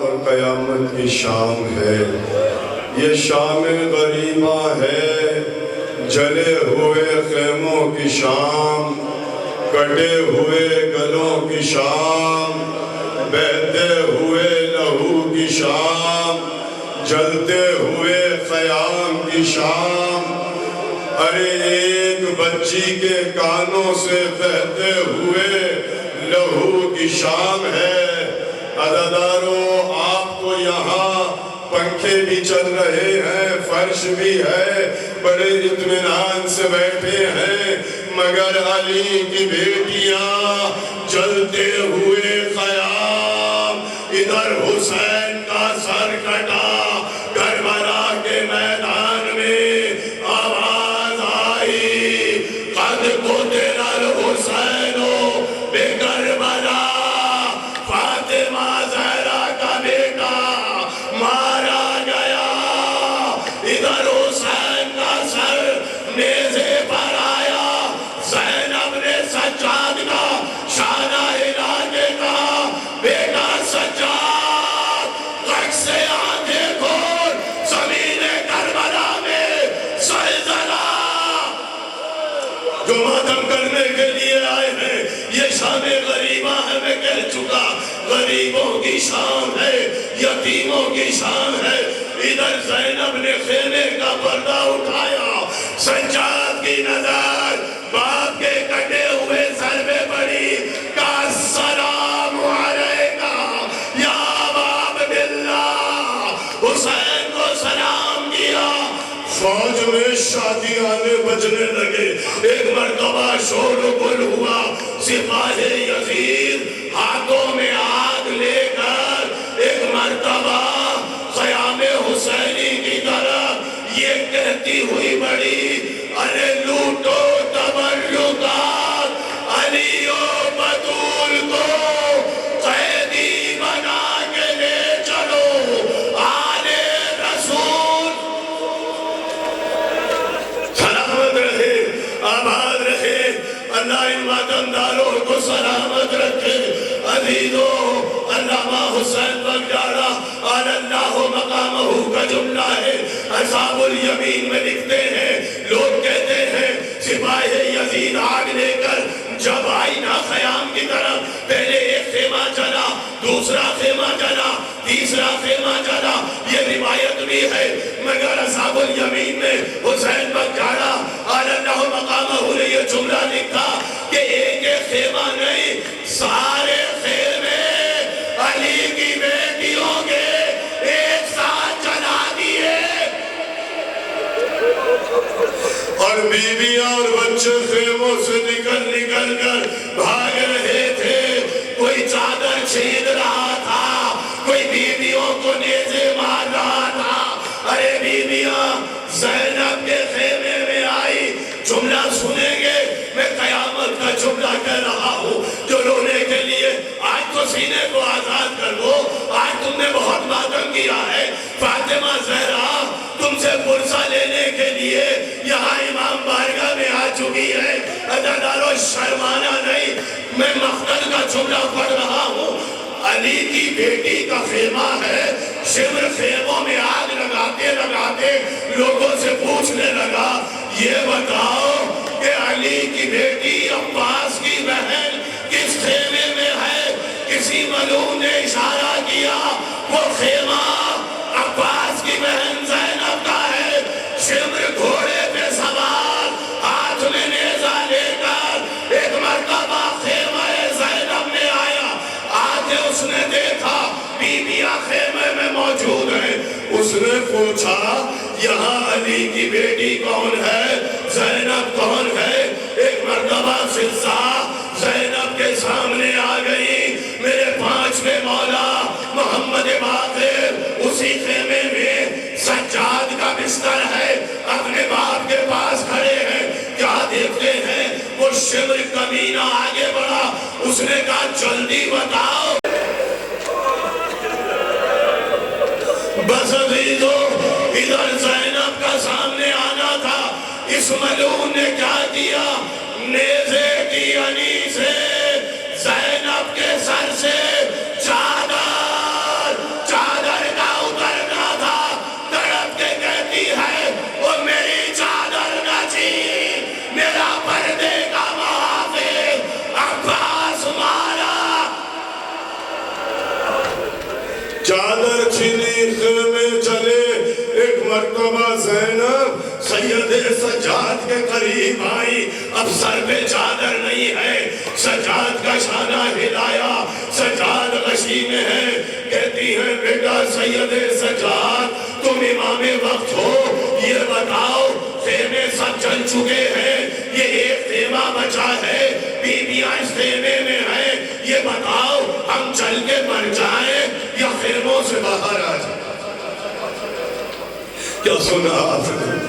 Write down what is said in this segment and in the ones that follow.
اور قیامت کی شام ہے، یہ شام غریبہ ہے، جلے ہوئے خیموں کی شام، کٹے ہوئے گلوں کی شام، بہتے ہوئے لہو کی شام، جلتے ہوئے خیام کی شام، ارے ایک بچی کے کانوں سے بہتے ہوئے لہو کی شام ہے۔ عزادارو، آپ کو یہاں پنکھے بھی چل رہے ہیں، فرش بھی ہے، بڑے اطمینان سے بیٹھے ہیں، مگر علی کی بیٹیاں جلتے ہوئے خیام، ادھر حسین کا سر کٹا، کربلا کے میدان میں آواز آئی، قد قتل الحسین بکربلا، فاطمہ زہرا کا بیٹا مارا گیا، ادھر حسین کا سر نیزے پر آیا، زینب نے سجاد کا شانہ ہلا کے کہا، بیٹا سجاد، غش سے آنکھیں کھول، زمین کربلا میں زلزلہ، جو ماتم کرنے کے لیے آئے ہیں، یہ شام غریبہ ہے، میں کہہ چکا، غریبوں کی شام ہے، یتیموں کی شام ہے۔ ادھر زینب نے خیمے کا پردہ اٹھایا، سجاد کی نظر باپ کے کٹے ہوئے سر میں پڑی، کہا السلام علیکہ یا ابا عبداللہ، حسین کو سلام کیا، فوج میں شادیانے بجنے لگے، ایک مرتبہ شور و گل ہوا، سپاہی یزید ہاتھوں میں آگ لے کر ایک مرتبہ خیام حسینی کی طرف یہ کہتی ہوئی بڑی، ارے لوٹو تبرکات، علی و بطول کو قیدی بنا کے لے چلو، آل رسول سلامت رہے، آباد رہے، اللہ ان وطنداروں کو سلامت رکھے۔ عزیزو، علامہ حسین بگجارہ آل اللہ مقامہ کا جملہ ہے، اصحاب الیمین میں لکھتے ہیں، لوگ کہتے ہیں سپاہی یزید آگ لے کر جب آئینہ خیام کی طرف پہلے ایک خیمہ جلا، دوسرا خیمہ جلا، تیسرا خیمہ جلا، یہ روایت بھی ہے، مگر اصحاب الیمین میں حسین بگجارہ آل اللہ مقامہ نے یہ جملہ لکھا کہ ایک ایک خیمہ نہیں، سارے خیمے علی کی بیٹیوں کے ایک ساتھ جلا دیے، اور بیویاں اور بچے خیموں سے نکل نکل کر بھاگ رہے تھے، کوئی چادر چھید رہا تھا، کوئی بیویوں کو نیزے مار رہا تھا۔ ارے بیویاں زینب کے خیمے میں آئی، جملہ سنیں گے، میں قیامت کا جملہ کہہ رہا ہوں، جو رونے کے لیے آج تو سینے کو آزاد کر دو، آج تم نے بہت ماتم کیا ہے، فاطمہ زہرا تم سے پرسہ لینے کے لیے یہاں امام بارگاہ میں آ چکی ہے، عزادارو شرمانا نہیں، میں مقتل کا جملہ پڑھ رہا ہوں، علی کی بیٹی کا خیمہ ہے، شمر خیموں میں آگ لگاتے لگاتے لوگوں سے پوچھنے لگا، یہ بتاؤ کہ علی کی بیٹی عباس کی بہن کس خیمے میں ہے؟ کسی ملعون نے اشارہ کیا، وہ خیمہ عباس کی بہن زینب کا ہے، شمر گھوڑے پہ سوار، ہاتھ میں نیزہ لے کر ایک مرتبہ خیمہ زینب میں آیا، آگے اس نے دیکھا بیویاں خیمے میں موجود ہیں، اس نے پوچھا یہاں علی کی بیٹی کون ہے، زینب کون ہے؟ ایک مرتبہ فضہ زینب کے سامنے آ گئی، میرے پانچویں مولا محمد باقر اسی خیمے میں سجاد کا بستر ہے، اپنے باپ کے پاس کھڑے ہیں، کیا دیکھتے ہیں؟ وہ شمر کمینہ آگے بڑھا، اس نے کہا جلدی بتاؤ، بس عزیزو ادھر زینب کا سامنے آنا تھا، اس ملعون نے کیا کیا؟ نیزے کی انی سے زینب کے سر سے چادر چادر چھینی خیمے چلے. ایک مرتبہ زینب سید سجاد کے قریب آئی. اب سر پہ چادر نہیں ہے. سجاد کا شانہ ہلایا. سجاد غشی میں ہے. کہتی ہے بیٹا سید سجاد تم امام وقت ہو, یہ بتاؤ خیمے سب جل چکے ہیں, یہ ایک خیمہ بچا ہے, بیویاں اس خیمے میں ہیں, یہ بتاؤ ہم چل کے مر جائیں یا خیموں سے باہر آ جائیں. کیا سنا آپ نے؟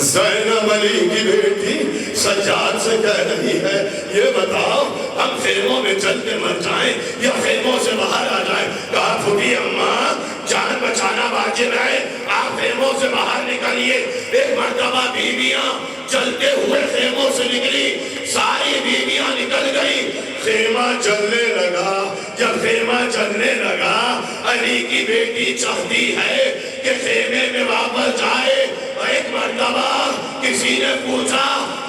زینب علی کی بیٹی سجاد سے کہہ رہی ہے یہ بتاؤ ہم خیموں میں چل کے مر جائیں یا خیموں سے باہر آ جائیں. کہا پھوپھی اماں جان بچانا واجب ہے, آپ خیموں سے باہر نکلیے. ایک مرتبہ بیویاں چلتے ہوئے خیموں سے نکلی. ساری بیویاں نکل گئی. خیمہ چلنے لگا. جب خیمہ چلنے لگا علی کی بیٹی چاہتی ہے کہ خیمے میں واپس جائے. ایک مرتبہ کسی نے پوچھا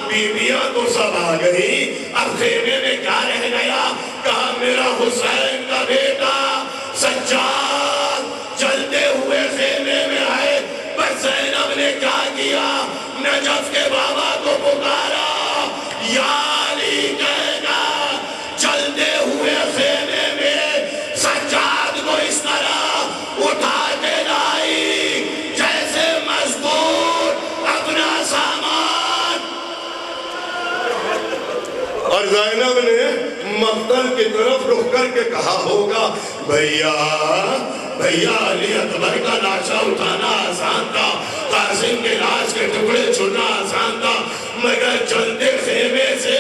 بیویاں تو سب آ گئی, اب خیمے میں کیا رہ گیا؟ کہا میرا حسین کا بیٹا سجاد چلتے ہوئے خیمے میں آئے. بس زینب نے کیا کیا؟ نجف کے بابا کو پکارا, یا علی کہے گا چلتے ہوئے خیمے میں سجاد کو اس طرح اٹھا کے لائی جیسے مزدور اپنا سامان. اور زینب نے مقتل کی طرف رخ کر کے کہا ہوگا بھیا علی اکبر کا لاشا اٹھانا آسان تھا, قاسم کے لاش کے ٹکڑے چھوڑنا آسان تھا, مگر چلتے خیمے سے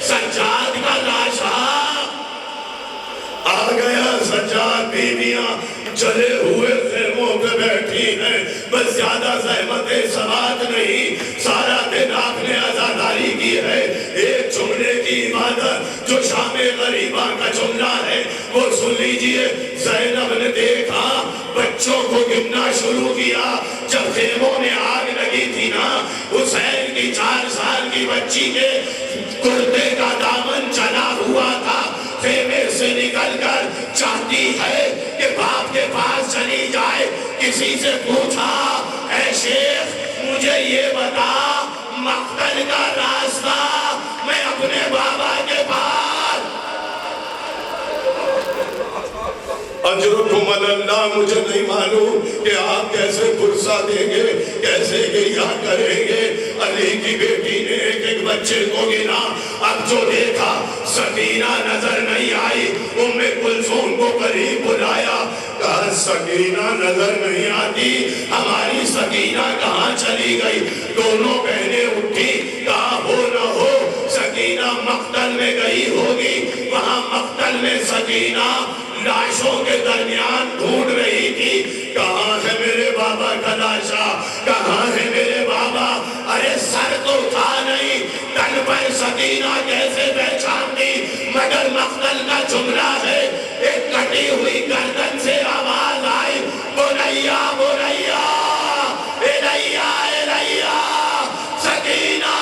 سجاد کا لاشا آ گیا. سجاد بیویاں چلے ہوئے خیموں پہ بیٹھی ہیں. بس زیادہ زحمت سوات نہیں, سارا دن آپ نے عزاداری کی ہے. ایک جملے کی عبادت جو شام غریبہ کا جملہ ہے وہ سن لیجئے. زینب نے دیکھا بچوں کو گننا شروع کیا. جب خیموں میں آگ لگی تھی نا, حسین کی 4 سال کی بچی کے کرتے کا دامن چلا ہوا تھا. خیمے سے نکل کر چاہتی ہے کہ باپ کے پاس چلی جائے. کسی سے پوچھا اے شیخ مجھے یہ بتا مقتل کا راستہ, میں اپنے بابا کے پاس. اجرکم اللہ, مجھے نہیں معلوم کہ آپ کیسے فرصہ دیں گے, کیسے گریہ کریں گے. علی کی بیٹی نے ایک ایک بچے کو گنا. اب جو دیکھا سکینہ نظر نہیں آئی. ام کلثوم کو قریب بلایا, کہا سکینہ نظر نہیں آتی, ہماری سکینہ کہاں چلی گئی؟ دونوں بہنیں اٹھی, کہا ہو نہ ہو سکینہ مقتل میں گئی ہوگی. وہاں مقتل میں سکینہ لاشوں کے درمیان ڈھونڈ رہی تھی, کہاں ہے میرے بابا کا لاشا, کہاں ہے میرے بابا؟ ارے سر تو تھا نہیں, تن پر سکینہ کیسے پہچانتی؟ مگر مقتل کا جملہ ہے. ایک کٹی ہوئی گردن سے آواز آئی, بنیا بنیا الیا الیا. سکینہ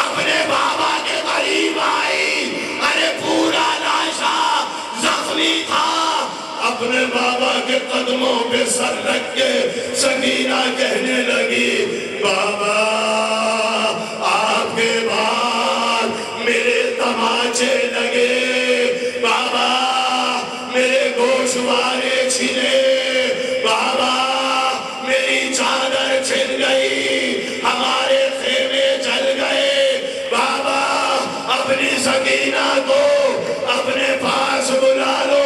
اپنے بابا کے قریب آئی. ارے پورا لاشا زخمی تھا. اپنے بابا کے قدموں پہ سر رکھ کے سکینہ کہنے لگی بابا آپ کے بعد میرے تماچے لگے, بابا میرے گوشوارے چھنے, بابا میری چادر چھن گئی, ہمارے خیمے جل گئے. بابا اپنی سکینہ کو اپنے پاس بلا لو.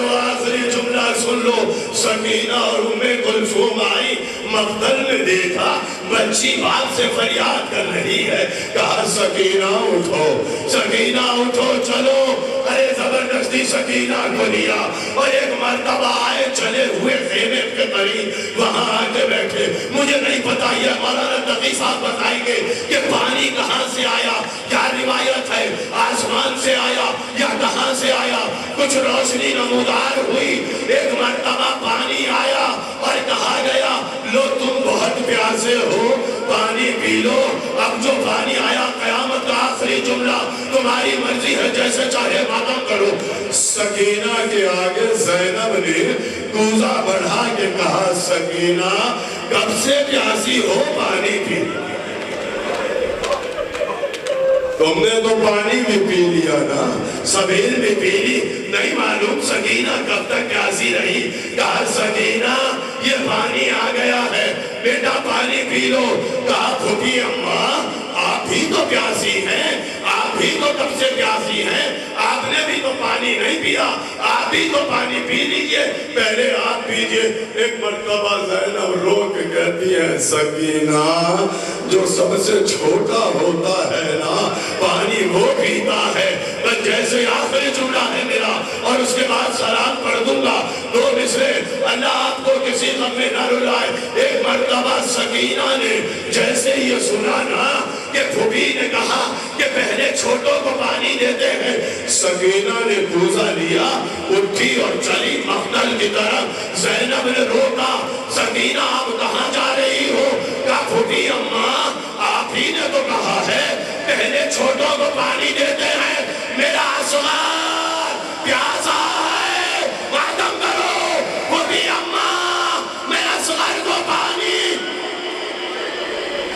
آخری جملہ سن لو. سکینہ اور ام کلثوم آئی. مقتل میں دیکھا بچی باپ سے فریاد کر رہی ہے, کہا سکینہ اٹھو, سکینہ اٹھو چلو. ارے زبردستی سکینہ کو لیا اور ایک مرتبہ آئے چلے ہوئے خیمے کے قریب, وہاں آ کے بیٹھے. مجھے نہیں پتا یہ مولانا تقی صاحب بتائیں گے کہ پانی کہاں سے آیا. کیا روایت ہے آسمان سے آیا یا کہاں سے آیا؟ کچھ روشنی نمودار ہوئی. ایک مرتبہ پانی آیا اور کہا گیا لو تم بہت پیاسے ہو, پانی پی لو. اب جو پانی آیا قیامت کا آخری جملہ تو تمہاری مرضی ہے جیسے چاہے ماتم کرو. سکینہ کے آگے زینب نے کوزہ بڑھا کے کہا سکینہ کب سے پیاسی ہو پانی پی. تم نے تو پانی بھی پی لیا نا, سبیل بھی پی لی, نہیں معلوم سکینہ کب تک پیاسی رہی. کہا سکینہ یہ پانی آ گیا ہے, بیٹا پانی پی لو. کہا پھوپھی اماں آپ بھی تو پیاسی ہیں, آپ بھی تو کب سے پیاسی ہیں, آپ نے بھی تو پانی نہیں پیا, آپ بھی تو پانی پی لیجئے, پہلے آپ پیجئے. ایک مرتبہ زینب رو کے کہتی ہے سکینہ جو سب سے چھوٹا ہوتا ہے نا پانی وہ پیتا ہے, بس جیسے آخری جملہ ہے میرا اور اس کے بعد سلام پڑھ دوں گا. دو مصرے, اللہ آپ کو کسی غم میں نہ رلائے. ایک مرتبہ سکینہ نے جیسے یہ سنا نا کہ پھوپھی نے کہا کہ پہلے چھوٹوں کو پانی دیتے ہیں, سکینہ نے کوزہ لیا, اٹھی اور چلی مقتل کی طرف. زینب نے روکا, سکینہ آپ کہاں جا رہی ہو؟ کہا پھوپھی اماں آپ ہی نے تو کہا ہے پہلے چھوٹوں کو پانی دیتے ہیں, میرا آسمان پیاس